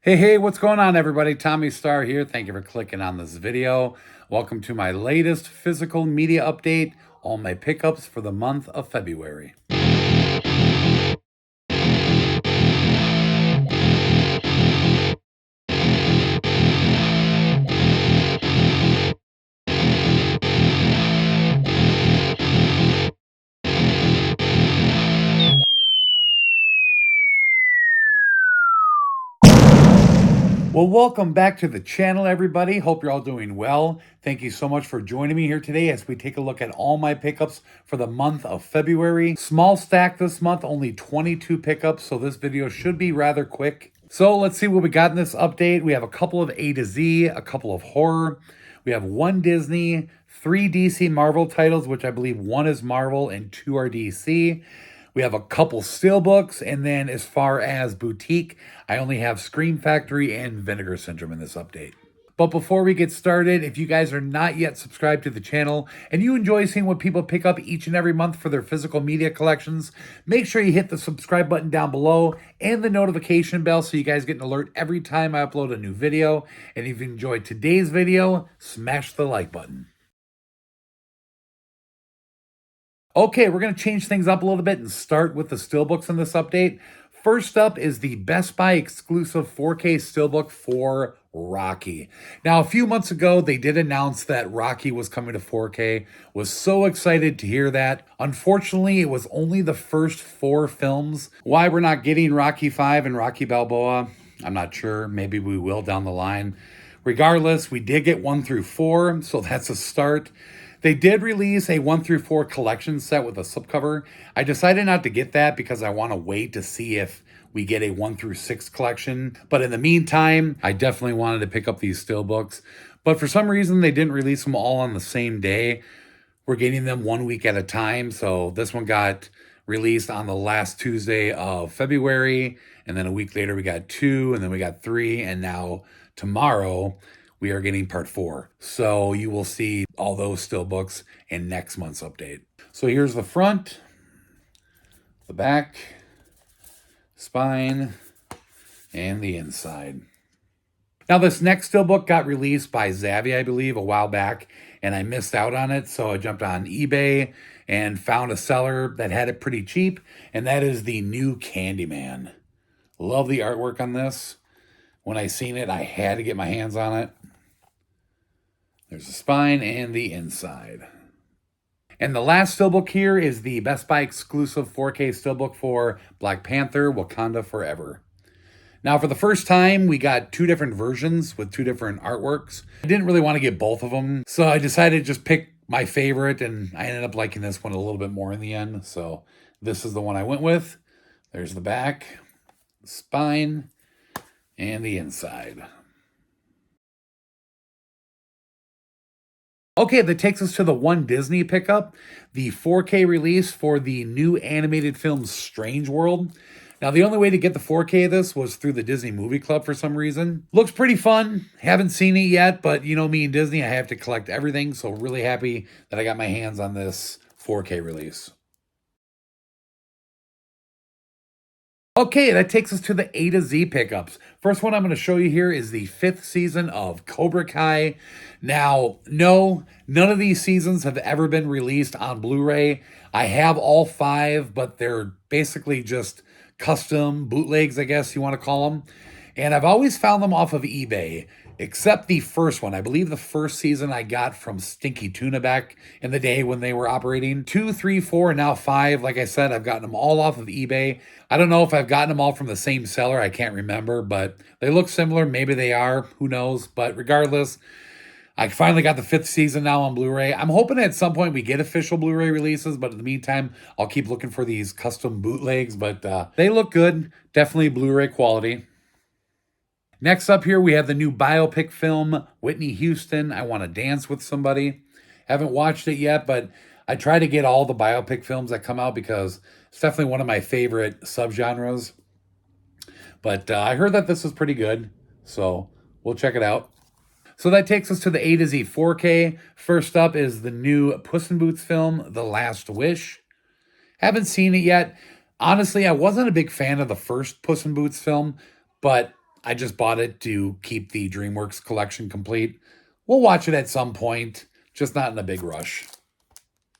Hey, what's going on, everybody? Tommy Star here. Thank you for clicking on this video. Welcome to my latest physical media update, all my pickups for the month of February. Well, welcome back to the channel, everybody. Hope you're all doing well. Thank you so much for joining me here today as we take a look at all my pickups for the month of February. Small stack this month, only 22 pickups, so this video should be rather quick. So let's see what we got in this update. We have a couple of A to Z, a couple of horror. We have one Disney, 3 DC Marvel titles, which I believe one is Marvel and 2 are DC. We have a couple Steelbooks, and then as far as boutique, I only have Scream Factory and Vinegar Syndrome in this update. But before we get started, if you guys are not yet subscribed to the channel and you enjoy seeing what people pick up each and every month for their physical media collections, make sure you hit the subscribe button down below and the notification bell so you guys get an alert every time I upload a new video. And if you enjoyed today's video, smash the like button. Okay, we're going to change things up a little bit and start with the Steelbooks in this update. First up is the Best Buy exclusive 4K Steelbook for Rocky. Now, a few months ago, they did announce that Rocky was coming to 4K. Was so excited to hear that. Unfortunately, it was only the first 4 films. Why we're not getting Rocky 5 and Rocky Balboa, I'm not sure. Maybe we will down the line. Regardless, we did get 1 through 4, so that's a start. They did release a 1 through 4 collection set with a slipcover. I decided not to get that because I want to wait to see if we get a 1 through 6 collection. But in the meantime, I definitely wanted to pick up these Steelbooks. But for some reason, they didn't release them all on the same day. We're getting them 1 week at a time. So this one got released on the last Tuesday of February. And then a week later, we got 2, and then we got 3, and now tomorrow we are getting part 4. So you will see all those Steelbooks in next month's update. So here's the front, the back, spine, and the inside. Now this next Steelbook got released by Zavvi, I believe, a while back, and I missed out on it. So I jumped on eBay and found a seller that had it pretty cheap, and that is the new Candyman. Love the artwork on this. When I seen it, I had to get my hands on it. There's the spine and the inside. And the last Steelbook here is the Best Buy exclusive 4K Steelbook for Black Panther, Wakanda Forever. Now, for the first time, we got 2 different versions with 2 different artworks. I didn't really want to get both of them, so I decided to just pick my favorite, and I ended up liking this one a little bit more in the end. So this is the one I went with. There's the back, the spine, and the inside. Okay, that takes us to the one Disney pickup, the 4K release for the new animated film Strange World. Now, the only way to get the 4K of this was through the Disney Movie Club for some reason. Looks pretty fun. Haven't seen it yet, but you know me and Disney, I have to collect everything, so really happy that I got my hands on this 4K release. Okay, that takes us to the A to Z pickups. First one I'm going to show you here is the 5th season of Cobra Kai. Now, no, none of these seasons have ever been released on Blu-ray. I have all 5, but they're basically just custom bootlegs, I guess you want to call them. And I've always found them off of eBay, except the first one. I believe the first season I got from Stinky Tuna back in the day when they were operating. 2, 3, 4, and now 5. Like I said, I've gotten them all off of eBay. I don't know if I've gotten them all from the same seller. I can't remember, but they look similar. Maybe they are. Who knows? But regardless, I finally got the 5th season now on Blu-ray. I'm hoping at some point we get official Blu-ray releases, but in the meantime, I'll keep looking for these custom bootlegs, but they look good. Definitely Blu-ray quality. Next up here, we have the new biopic film, Whitney Houston, I Want to Dance with Somebody. Haven't watched it yet, but I try to get all the biopic films that come out because it's definitely one of my favorite subgenres. But I heard that this is pretty good, so we'll check it out. So that takes us to the A to Z 4K. First up is the new Puss in Boots film, The Last Wish. Haven't seen it yet. Honestly, I wasn't a big fan of the first Puss in Boots film, but I just bought it to keep the DreamWorks collection complete. We'll watch it at some point, just not in a big rush.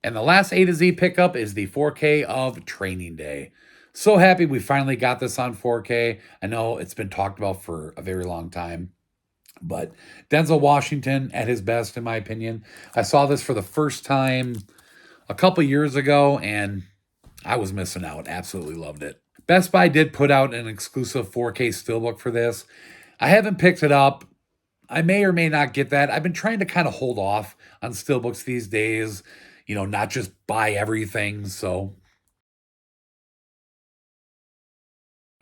And the last A to Z pickup is the 4K of Training Day. So happy we finally got this on 4K. I know it's been talked about for a very long time, but Denzel Washington at his best, in my opinion. I saw this for the first time a couple years ago, and I was missing out. Absolutely loved it. Best Buy did put out an exclusive 4K steelbook for this. I haven't picked it up. I may or may not get that. I've been trying to kind of hold off on steelbooks these days, not just buy everything. So,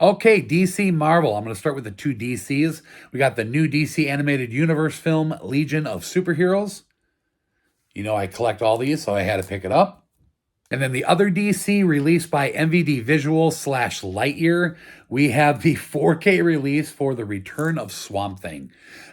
okay, DC Marvel. I'm going to start with the two DCs. We got the new DC Animated Universe film, Legion of Superheroes. I collect all these, so I had to pick it up. And then the other DC released by MVD Visual / Lightyear, we have the 4K release for The Return of Swamp Thing.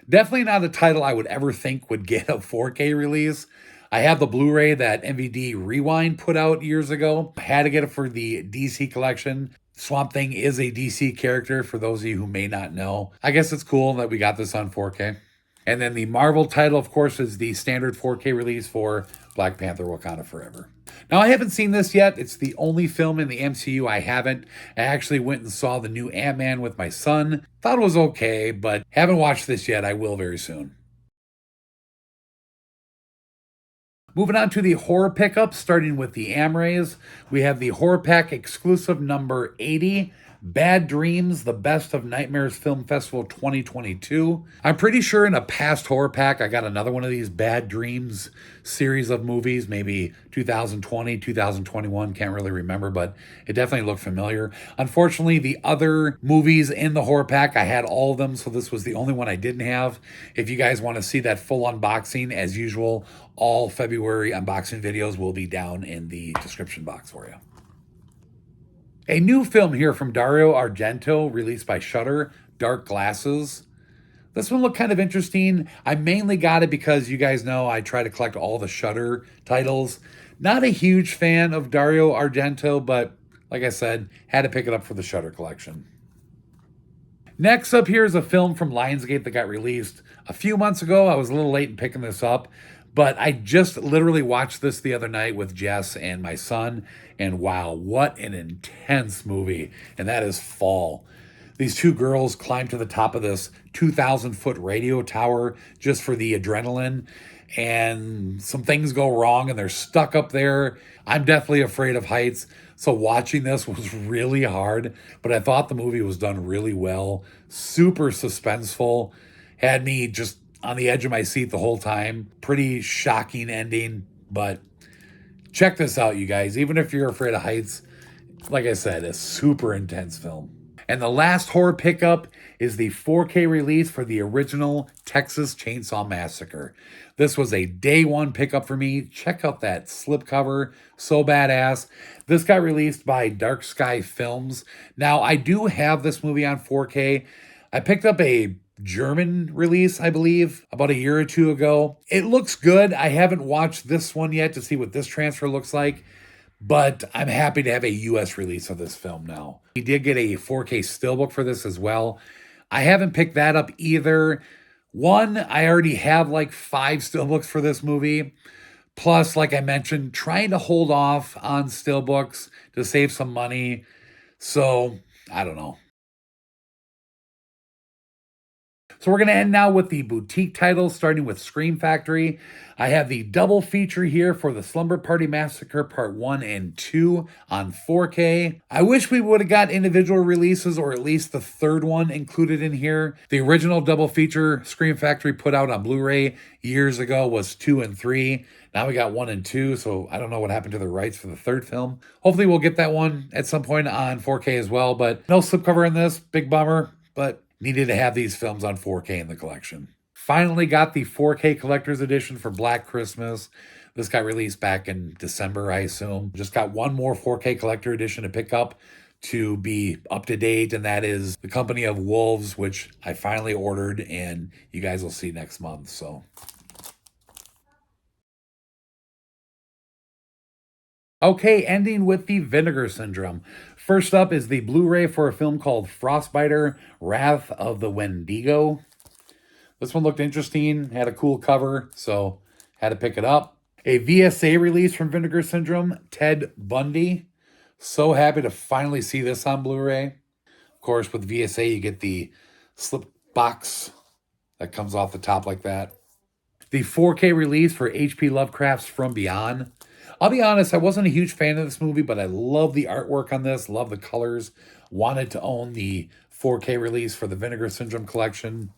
Definitely not a title I would ever think would get a 4K release. I have the Blu-ray that MVD Rewind put out years ago. I had to get it for the DC collection. Swamp Thing is a DC character, for those of you who may not know. I guess it's cool that we got this on 4K. And then the Marvel title, of course, is the standard 4K release for Black Panther Wakanda Forever. Now, I haven't seen this yet. It's the only film in the MCU I haven't. I actually went and saw the new Ant-Man with my son. Thought it was okay, but haven't watched this yet. I will very soon. Moving on to the horror pickups, starting with the Amrays. We have the Horror Pack exclusive number 80, Bad Dreams, the Best of Nightmares Film Festival 2022. I'm pretty sure in a past horror pack, I got another one of these Bad Dreams series of movies, maybe 2020, 2021, can't really remember, but it definitely looked familiar. Unfortunately, the other movies in the horror pack, I had all of them, so this was the only one I didn't have. If you guys want to see that full unboxing, as usual, all February unboxing videos will be down in the description box for you. A new film here from Dario Argento, released by Shudder, Dark Glasses. This one looked kind of interesting. I mainly got it because you guys know I try to collect all the Shudder titles. Not a huge fan of Dario Argento, but like I said, had to pick it up for the Shudder collection. Next up here is a film from Lionsgate that got released a few months ago. I was a little late in picking this up, but I just literally watched this the other night with Jess and my son, and wow, what an intense movie. And that is Fall. These two girls climb to the top of this 2,000-foot radio tower just for the adrenaline, and some things go wrong and they're stuck up there. I'm definitely afraid of heights, so watching this was really hard, but I thought the movie was done really well. Super suspenseful. Had me just on the edge of my seat the whole time. Pretty shocking ending, but check this out, you guys. Even if you're afraid of heights, like I said, a super intense film. And the last horror pickup is the 4K release for the original Texas Chainsaw Massacre. This was a day one pickup for me. Check out that slipcover. So badass. This got released by Dark Sky Films. Now, I do have this movie on 4K. I picked up a German release, I believe, about a year or two ago. It looks good. I haven't watched this one yet to see what this transfer looks like, but I'm happy to have a US release of this film now. We did get a 4K steelbook for this as well. I haven't picked that up either. One, I already have like 5 steelbooks for this movie. Plus, like I mentioned, trying to hold off on steelbooks to save some money. So, I don't know. So we're going to end now with the boutique titles, starting with Scream Factory. I have the double feature here for the Slumber Party Massacre Part 1 and 2 on 4K. I wish we would have got individual releases, or at least the third one included in here. The original double feature Scream Factory put out on Blu-ray years ago was 2 and 3. Now we got 1 and 2, so I don't know what happened to the rights for the third film. Hopefully we'll get that one at some point on 4K as well, but no slipcover in this. Big bummer, but needed to have these films on 4K in the collection. Finally got the 4K collector's edition for Black Christmas. This got released back in December, I assume. Just got one more 4K collector edition to pick up to be up to date, and that is The Company of Wolves, which I finally ordered, and you guys will see next month. So, okay, ending with the Vinegar Syndrome. First up is the Blu-ray for a film called Frostbiter, Wrath of the Wendigo. This one looked interesting, had a cool cover, so had to pick it up. A VSA release from Vinegar Syndrome, Ted Bundy. So happy to finally see this on Blu-ray. Of course, with VSA, you get the slip box that comes off the top like that. The 4K release for H.P. Lovecraft's From Beyond. I'll be honest, I wasn't a huge fan of this movie, but I love the artwork on this, love the colors. Wanted to own the 4K release for the Vinegar Syndrome collection.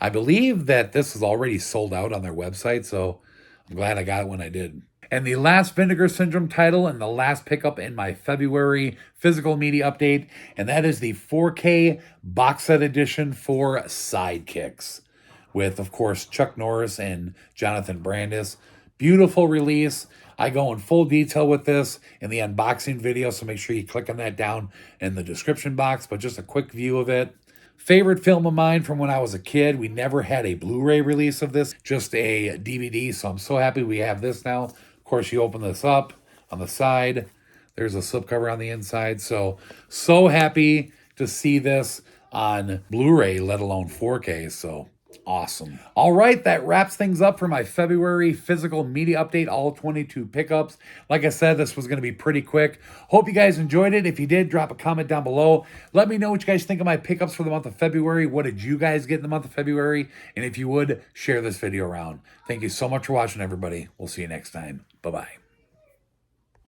I believe that this is already sold out on their website, so I'm glad I got it when I did. And the last Vinegar Syndrome title and the last pickup in my February physical media update, and that is the 4K box set edition for Sidekicks, with, of course, Chuck Norris and Jonathan Brandis. Beautiful release. I go in full detail with this in the unboxing video, so make sure you click on that down in the description box, but just a quick view of it. Favorite film of mine from when I was a kid. We never had a Blu-ray release of this, just a DVD, so I'm so happy we have this now. Of course, you open this up on the side. There's a slipcover on the inside, so happy to see this on Blu-ray, let alone 4K, so awesome. All right, that wraps things up for my February physical media update, all 22 pickups. Like I said, this was going to be pretty quick. Hope you guys enjoyed it. If you did, drop a comment down below. Let me know what you guys think of my pickups for the month of February. What did you guys get in the month of February? And if you would, share this video around. Thank you so much for watching, everybody. We'll see you next time. Bye-bye.